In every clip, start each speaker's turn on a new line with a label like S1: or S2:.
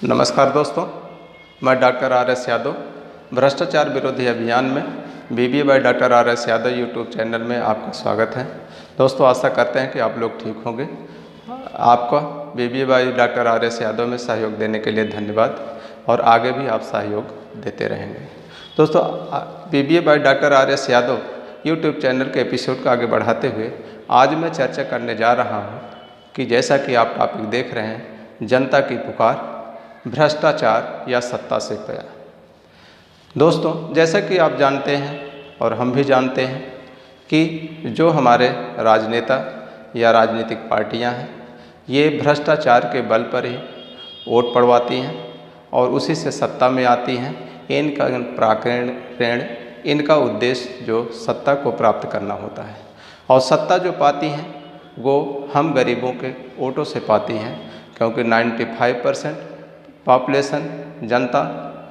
S1: नमस्कार दोस्तों, मैं डॉक्टर आर.एस. यादव भ्रष्टाचार विरोधी अभियान में BBA by doctor R S. Yadav YouTube channel में आपका स्वागत है। दोस्तों, आशा करते हैं कि आप लोग ठीक होंगे। आपका BBA by doctor R S. Yadav में सहयोग देने के लिए धन्यवाद और आगे भी आप सहयोग देते रहेंगे। दोस्तों, BBA by doctor R S. Yadav YouTube channel के एपिसोड को आगे बढ़ाते हुए आज मैं चर्चा करने जा रहा हूँ कि जैसा कि आप टॉपिक देख रहे हैं, जनता की पुकार, भ्रष्टाचार या सत्ता से प्यार। दोस्तों, जैसा कि आप जानते हैं और हम भी जानते हैं कि जो हमारे राजनेता या राजनीतिक पार्टियां हैं, ये भ्रष्टाचार के बल पर ही वोट पड़वाती हैं और उसी से सत्ता में आती हैं। इनका प्राकरण इनका उद्देश्य जो सत्ता को प्राप्त करना होता है और सत्ता जो पाती हैं वो हम गरीबों के वोटों से पाती हैं, क्योंकि 95% पॉपुलेशन जनता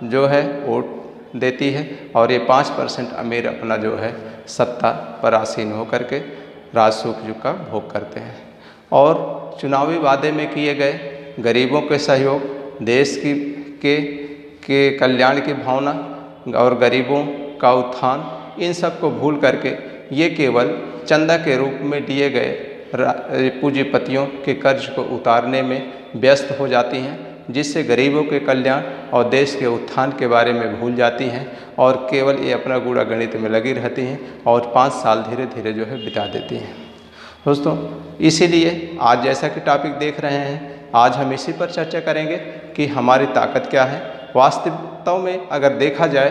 S1: जो है वोट देती है और ये 5% अमीर अपना जो है सत्ता पर आसीन होकर के राज सुख का भोग करते हैं और चुनावी वादे में किए गए गरीबों के सहयोग, देश के कल्याण की भावना और गरीबों का उत्थान, इन सब को भूल करके ये केवल चंदा के रूप में दिए गए पूंजीपतियों के कर्ज को उतारने में व्यस्त हो जाती हैं, जिससे गरीबों के कल्याण और देश के उत्थान के बारे में भूल जाती हैं और केवल ये अपना गूढ़ा गणित में लगी रहती हैं और 5 साल धीरे धीरे जो है बिता देती हैं। दोस्तों, इसीलिए आज जैसा कि टॉपिक देख रहे हैं, आज हम इसी पर चर्चा करेंगे कि हमारी ताकत क्या है। वास्तविकता में अगर देखा जाए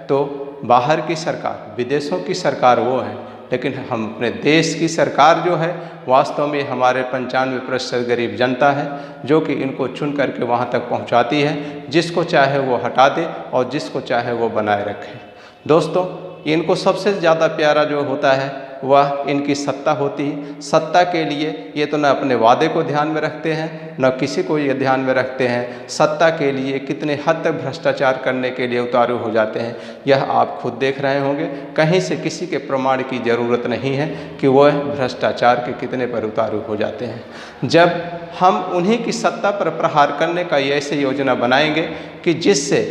S1: तो बाहर की सरकार, विदेशों की सरकार वो है, लेकिन हम अपने देश की सरकार जो है वास्तव में हमारे 95% गरीब जनता है, जो कि इनको चुन करके वहाँ तक पहुँचाती है। जिसको चाहे वो हटा दे और जिसको चाहे वो बनाए रखे। दोस्तों, इनको सबसे ज़्यादा प्यारा जो होता है वह इनकी सत्ता होती है। सत्ता के लिए ये तो न अपने वादे को ध्यान में रखते हैं, न किसी को ये ध्यान में रखते हैं। सत्ता के लिए कितने हद तक भ्रष्टाचार करने के लिए उतारू हो जाते हैं, यह आप खुद देख रहे होंगे। कहीं से किसी के प्रमाण की ज़रूरत नहीं है कि वह भ्रष्टाचार के कितने पर उतारू हो जाते हैं। जब हम उन्हीं की सत्ता पर प्रहार करने का ये ऐसे योजना बनाएंगे कि जिससे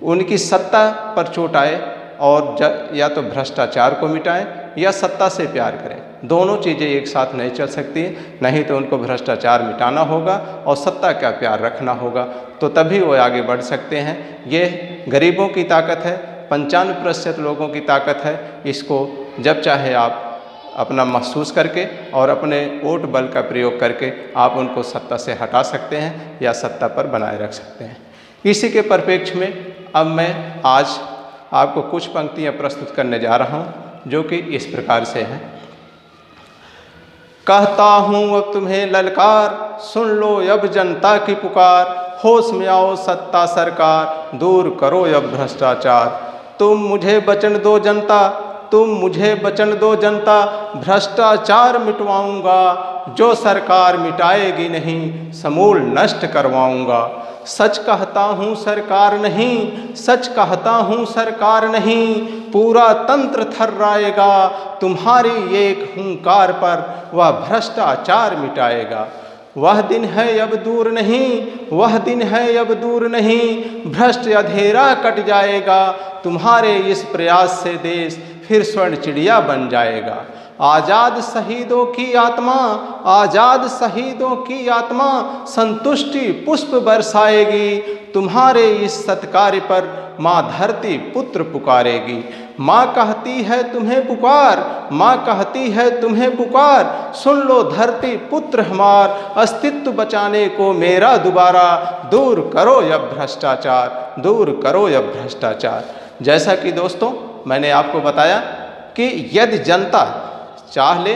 S1: उनकी सत्ता पर चोट आए और या तो भ्रष्टाचार को मिटाएं या सत्ता से प्यार करें, दोनों चीज़ें एक साथ नहीं चल सकती। नहीं तो उनको भ्रष्टाचार मिटाना होगा और सत्ता का प्यार रखना होगा, तो तभी वो आगे बढ़ सकते हैं। ये गरीबों की ताकत है, 95% लोगों की ताकत है। इसको जब चाहे आप अपना महसूस करके और अपने वोट बल का प्रयोग करके आप उनको सत्ता से हटा सकते हैं या सत्ता पर बनाए रख सकते हैं। इसी के परिप्रेक्ष्य में अब मैं आज आपको कुछ पंक्तियाँ प्रस्तुत करने जा रहा हूँ, जो कि इस प्रकार से हैं। कहता हूँ अब तुम्हें ललकार, सुन लो अब जनता की पुकार। होश में आओ सत्ता सरकार, दूर करो अब भ्रष्टाचार। तुम मुझे वचन दो जनता, तुम मुझे वचन दो जनता, भ्रष्टाचार मिटवाऊंगा। जो सरकार मिटाएगी नहीं, समूल नष्ट करवाऊंगा। सच कहता हूँ सरकार नहीं, सच कहता हूँ सरकार नहीं, पूरा तंत्र थर्राएगा। तुम्हारी एक हुंकार पर वह भ्रष्टाचार मिटाएगा। वह दिन है अब दूर नहीं, वह दिन है अब दूर नहीं, भ्रष्ट अधेरा कट जाएगा। तुम्हारे इस प्रयास से देश फिर स्वर्ण चिड़िया बन जाएगा। आज़ाद शहीदों की आत्मा, आज़ाद शहीदों की आत्मा संतुष्टि पुष्प बरसाएगी। तुम्हारे इस सत्कार्य पर माँ धरती पुत्र पुकारेगी। माँ कहती है तुम्हें पुकार, माँ कहती है तुम्हें पुकार। सुन लो धरती पुत्र हमार, अस्तित्व बचाने को मेरा दोबारा। दूर करो अब भ्रष्टाचार, दूर करो अब भ्रष्टाचार। जैसा कि दोस्तों मैंने आपको बताया कि यदि जनता चाह ले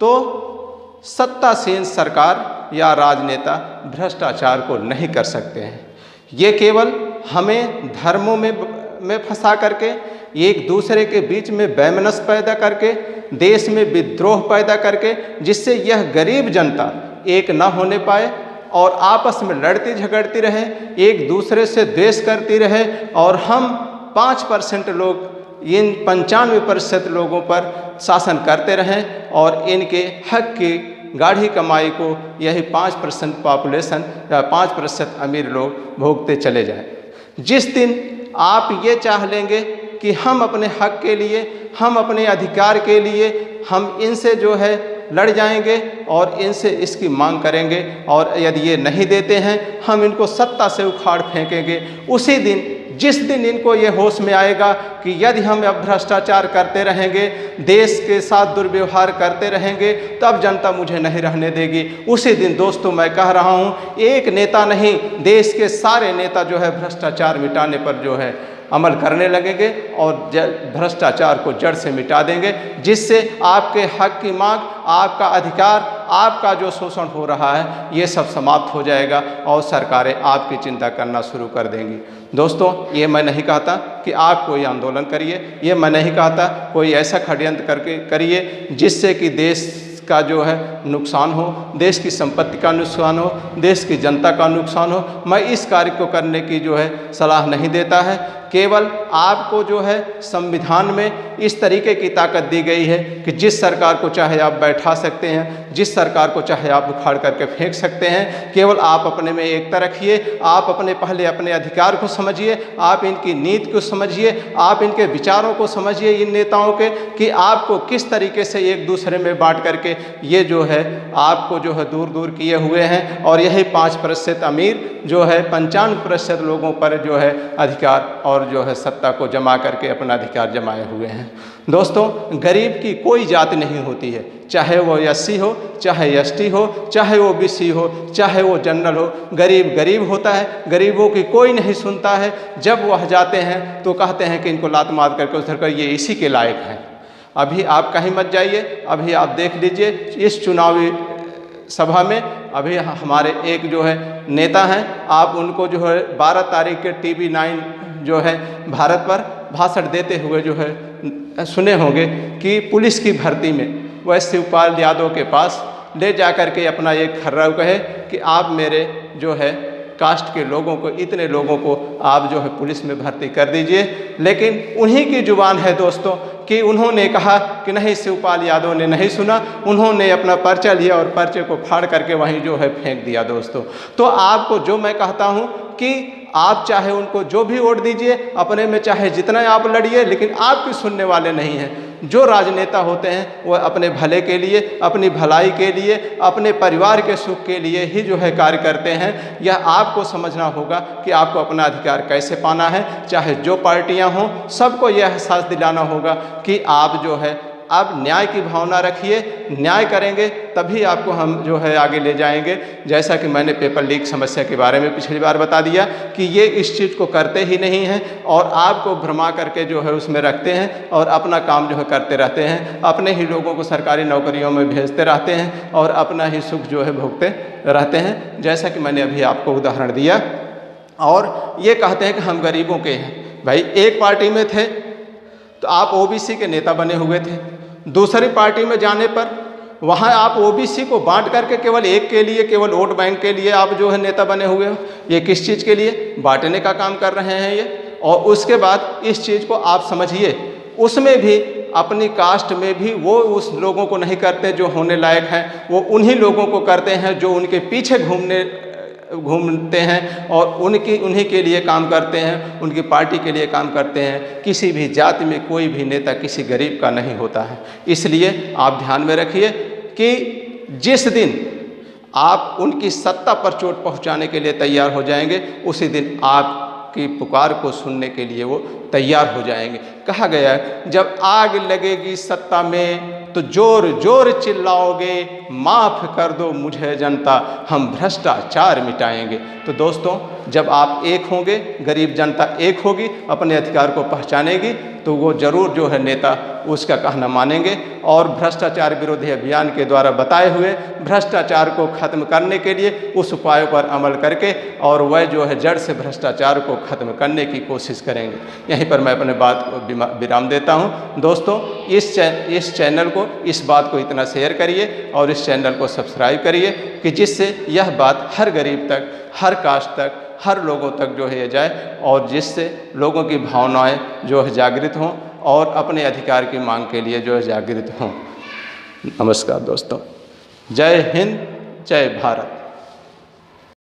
S1: तो सत्तासीन सरकार या राजनेता भ्रष्टाचार को नहीं कर सकते हैं। ये केवल हमें धर्मों में फंसा करके, एक दूसरे के बीच में वैमनस्य पैदा करके, देश में विद्रोह पैदा करके, जिससे यह गरीब जनता एक न होने पाए और आपस में लड़ती झगड़ती रहे, एक दूसरे से द्वेष करती रहे और हम 5% लोग इन 95% लोगों पर शासन करते रहें और इनके हक की गाढ़ी कमाई को यही 5% पॉपुलेशन या 5% अमीर लोग भोगते चले जाएं। जिस दिन आप ये चाह लेंगे कि हम अपने हक के लिए, हम अपने अधिकार के लिए हम इनसे जो है लड़ जाएंगे और इनसे इसकी मांग करेंगे, और यदि ये नहीं देते हैं हम इनको सत्ता से उखाड़ फेंकेंगे, उसी दिन जिस दिन इनको ये होश में आएगा कि यदि हम अब भ्रष्टाचार करते रहेंगे, देश के साथ दुर्व्यवहार करते रहेंगे, तब जनता मुझे नहीं रहने देगी। उसी दिन दोस्तों मैं कह रहा हूँ, एक नेता नहीं, देश के सारे नेता जो है भ्रष्टाचार मिटाने पर जो है अमल करने लगेंगे और भ्रष्टाचार को जड़ से मिटा देंगे, जिससे आपके हक की मांग, आपका अधिकार, आपका जो शोषण हो रहा है ये सब समाप्त हो जाएगा और सरकारें आपकी चिंता करना शुरू कर देंगी। दोस्तों, ये मैं नहीं कहता कि आप कोई आंदोलन करिए, ये मैं नहीं कहता कोई ऐसा षड्यंत्र करके करिए जिससे कि देश का जो है नुकसान हो, देश की संपत्ति का नुकसान हो, देश की जनता का नुकसान हो। मैं इस कार्य को करने की जो है सलाह नहीं देता है। केवल आपको जो है संविधान में इस तरीके की ताकत दी गई है कि जिस सरकार को चाहे आप बैठा सकते हैं, जिस सरकार को चाहे आप उखाड़ करके फेंक सकते हैं। केवल आप अपने में एकता रखिए, आप पहले अपने अधिकार को समझिए, आप इनकी नीति को समझिए, आप इनके विचारों को समझिए, इन नेताओं के, कि आपको किस तरीके से एक दूसरे में बांट करके ये जो है आपको जो है दूर दूर किए हुए हैं, और यही 5% अमीर जो है 95% लोगों पर जो है अधिकार और जो है सत्ता को जमा करके अपना अधिकार जमाए हुए हैं। दोस्तों, गरीब की कोई जाति नहीं होती है, चाहे वो SC हो, चाहे ST हो, चाहे वो BC हो, चाहे वो जनरल हो। गरीब गरीब होता है, गरीबों की कोई नहीं सुनता है। जब वह जाते हैं तो कहते हैं कि इनको लात मार करके उधर कर, ये इसी के लायक हैं। अभी आप कहीं मत जाइए, अभी आप देख लीजिए इस चुनावी सभा में अभी हमारे एक जो है नेता हैं, आप उनको जो है 12 तारीख के TV9 जो है भारत पर भाषण देते हुए जो है सुने होंगे कि पुलिस की भर्ती में वह शिवपाल यादव के पास ले जा कर के अपना एक खर्रा कहे कि आप मेरे जो है कास्ट के लोगों को, इतने लोगों को आप जो है पुलिस में भर्ती कर दीजिए। लेकिन उन्हीं की जुबान है दोस्तों कि उन्होंने कहा कि नहीं, शिवपाल यादव ने नहीं सुना, उन्होंने अपना पर्चा लिया और पर्चे को फाड़ करके वहीं जो है फेंक दिया। दोस्तों, तो आपको जो मैं कहता हूँ कि आप चाहे उनको जो भी वोट दीजिए, अपने में चाहे जितना आप लड़िए, लेकिन आपकी सुनने वाले नहीं हैं। जो राजनेता होते हैं वह अपने भले के लिए, अपनी भलाई के लिए, अपने परिवार के सुख के लिए ही जो है कार्य करते हैं। यह आपको समझना होगा कि आपको अपना अधिकार कैसे पाना है। चाहे जो पार्टियां हों, सबको यह एहसास दिलाना होगा कि आप जो है अब न्याय की भावना रखिए, न्याय करेंगे तभी आपको हम जो है आगे ले जाएंगे। जैसा कि मैंने पेपर लीक समस्या के बारे में पिछली बार बता दिया कि ये इस चीज़ को करते ही नहीं हैं और आपको भ्रमा करके जो है उसमें रखते हैं और अपना काम जो है करते रहते हैं, अपने ही लोगों को सरकारी नौकरियों में भेजते रहते हैं और अपना ही सुख जो है भोगते रहते हैं। जैसा कि मैंने अभी आपको उदाहरण दिया, और ये कहते हैं कि हम गरीबों के हैं। भाई, एक पार्टी में थे तो आप OBC के नेता बने हुए थे, दूसरी पार्टी में जाने पर वहाँ आप OBC को बांट करके केवल एक के लिए, केवल वोट बैंक के लिए आप जो है नेता बने हुए हो। ये किस चीज़ के लिए? बांटने का काम कर रहे हैं ये। और उसके बाद इस चीज़ को आप समझिए, उसमें भी अपनी कास्ट में भी वो उस लोगों को नहीं करते जो होने लायक हैं, वो उन्हीं लोगों को करते हैं जो उनके पीछे घूमते हैं और उन्हीं के लिए काम करते हैं, उनकी पार्टी के लिए काम करते हैं। किसी भी जाति में कोई भी नेता किसी गरीब का नहीं होता है। इसलिए आप ध्यान में रखिए कि जिस दिन आप उनकी सत्ता पर चोट पहुंचाने के लिए तैयार हो जाएंगे, उसी दिन आपकी पुकार को सुनने के लिए वो तैयार हो जाएंगे। कहा गया है, जब आग लगेगी सत्ता में तो जोर जोर चिल्लाओगे, माफ़ कर दो मुझे जनता, हम भ्रष्टाचार मिटाएंगे। तो दोस्तों, जब आप एक होंगे, गरीब जनता एक होगी, अपने अधिकार को पहचानेगी, तो वो ज़रूर जो है नेता उसका कहना मानेंगे और भ्रष्टाचार विरोधी अभियान के द्वारा बताए हुए भ्रष्टाचार को ख़त्म करने के लिए उस उपायों पर अमल करके और वह जो है जड़ से भ्रष्टाचार को ख़त्म करने की कोशिश करेंगे। यहीं पर मैं अपने बात को विराम देता हूं। दोस्तों, इस चैनल को, इस बात को इतना शेयर करिए और इस चैनल को सब्सक्राइब करिए कि जिससे यह बात हर गरीब तक, हर कास्ट तक, हर लोगों तक जो है ये जाए और जिससे लोगों की भावनाएं जो है जागृत हों और अपने अधिकार की मांग के लिए जो है जागृत हों। नमस्कार दोस्तों। जय हिंद, जय भारत।